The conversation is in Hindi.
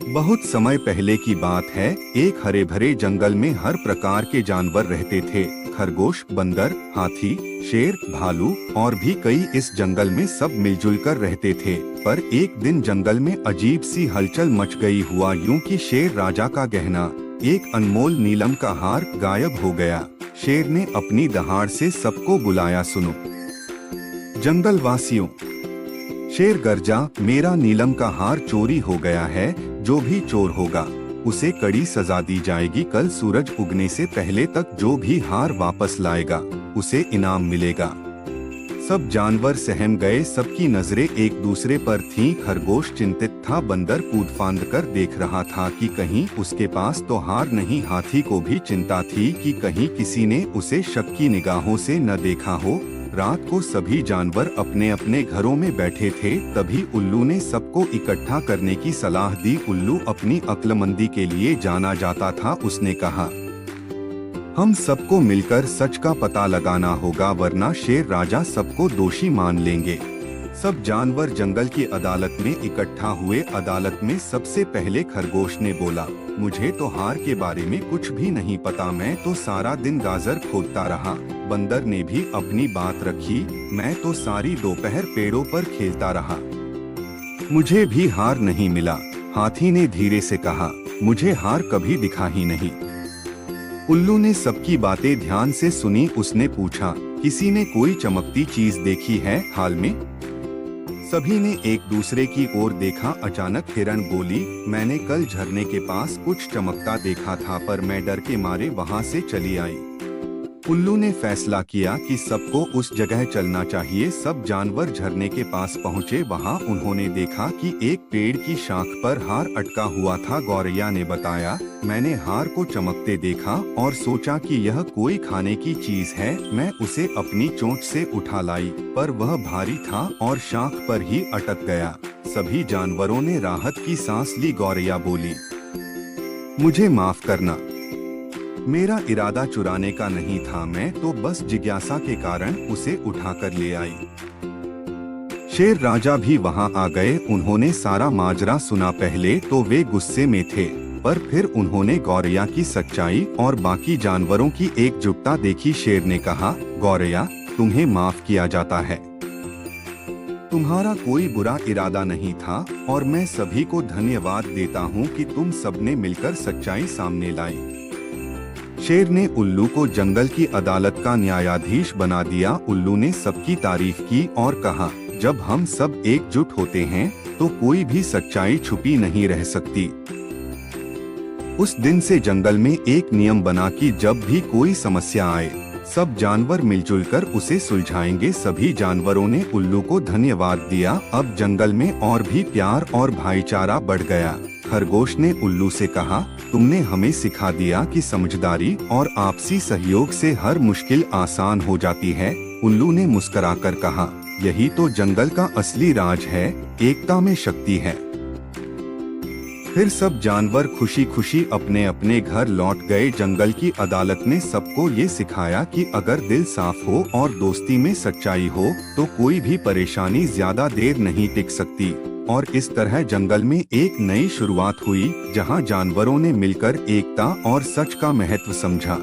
बहुत समय पहले की बात है। एक हरे भरे जंगल में हर प्रकार के जानवर रहते थे। खरगोश, बंदर, हाथी, शेर, भालू और भी कई इस जंगल में सब मिलजुल कर रहते थे। पर एक दिन जंगल में अजीब सी हलचल मच गई। हुआ यूं कि शेर राजा का गहना, एक अनमोल नीलम का हार गायब हो गया। शेर ने अपनी दहाड़ से सबको बुलाया, सुनो जंगल वासियों। शेर गर्जा, मेरा नीलम का हार चोरी हो गया है। जो भी चोर होगा उसे कड़ी सजा दी जाएगी। कल सूरज उगने से पहले तक जो भी हार वापस लाएगा उसे इनाम मिलेगा। सब जानवर सहम गए। सबकी नजरें एक दूसरे पर थीं। खरगोश चिंतित था, बंदर कूद फांद कर देख रहा था कि कहीं उसके पास तो हार नहीं। हाथी को भी चिंता थी कि कहीं किसी ने उसे शक की निगाहों से न देखा हो। रात को सभी जानवर अपने अपने घरों में बैठे थे। तभी उल्लू ने सबको इकट्ठा करने की सलाह दी। उल्लू अपनी अक्लमंदी के लिए जाना जाता था। उसने कहा, हम सबको मिलकर सच का पता लगाना होगा, वरना शेर राजा सबको दोषी मान लेंगे। सब जानवर जंगल की अदालत में इकट्ठा हुए। अदालत में सबसे पहले खरगोश ने बोला, मुझे तो हार के बारे में कुछ भी नहीं पता, मैं तो सारा दिन गाजर खोदता रहा। बंदर ने भी अपनी बात रखी, मैं तो सारी दोपहर पेड़ों पर खेलता रहा, मुझे भी हार नहीं मिला। हाथी ने धीरे से कहा, मुझे हार कभी दिखा ही नहीं। उल्लू ने सबकी बातें ध्यान से सुनी। उसने पूछा, किसी ने कोई चमकती चीज देखी है हाल में? सभी ने एक दूसरे की ओर देखा। अचानक हिरण बोली, मैंने कल झरने के पास कुछ चमकता देखा था, पर मैं डर के मारे वहां से चली आई। उल्लू ने फैसला किया कि सबको उस जगह चलना चाहिए। सब जानवर झरने के पास पहुँचे। वहां उन्होंने देखा कि एक पेड़ की शाख पर हार अटका हुआ था। गौरैया ने बताया, मैंने हार को चमकते देखा और सोचा कि यह कोई खाने की चीज है। मैं उसे अपनी चोंच से उठा लाई, पर वह भारी था और शाख पर ही अटक गया। सभी जानवरों ने राहत की सांस ली। गौरैया बोली, मुझे माफ करना, मेरा इरादा चुराने का नहीं था, मैं तो बस जिज्ञासा के कारण उसे उठाकर ले आई। शेर राजा भी वहां आ गए। उन्होंने सारा माजरा सुना। पहले तो वे गुस्से में थे, पर फिर उन्होंने गौरैया की सच्चाई और बाकी जानवरों की एकजुटता देखी। शेर ने कहा, गौरैया, तुम्हें माफ किया जाता है, तुम्हारा कोई बुरा इरादा नहीं था और मैं सभी को धन्यवाद देता हूँ कि तुम सबने मिलकर सच्चाई सामने लाई। शेर ने उल्लू को जंगल की अदालत का न्यायाधीश बना दिया। उल्लू ने सबकी तारीफ की और कहा, जब हम सब एकजुट होते हैं तो कोई भी सच्चाई छुपी नहीं रह सकती। उस दिन से जंगल में एक नियम बना कि जब भी कोई समस्या आए, सब जानवर मिलजुल कर उसे सुलझाएंगे। सभी जानवरों ने उल्लू को धन्यवाद दिया। अब जंगल में और भी प्यार और भाईचारा बढ़ गया। खरगोश ने उल्लू से कहा, तुमने हमें सिखा दिया कि समझदारी और आपसी सहयोग से हर मुश्किल आसान हो जाती है। उल्लू ने मुस्कुराकर कहा, यही तो जंगल का असली राज है, एकता में शक्ति है। फिर सब जानवर खुशी खुशी अपने अपने घर लौट गए। जंगल की अदालत ने सबको ये सिखाया कि अगर दिल साफ हो और दोस्ती में सच्चाई हो तो कोई भी परेशानी ज्यादा देर नहीं टिक सकती। और इस तरह जंगल में एक नई शुरुआत हुई, जहां जानवरों ने मिलकर एकता और सच का महत्व समझा।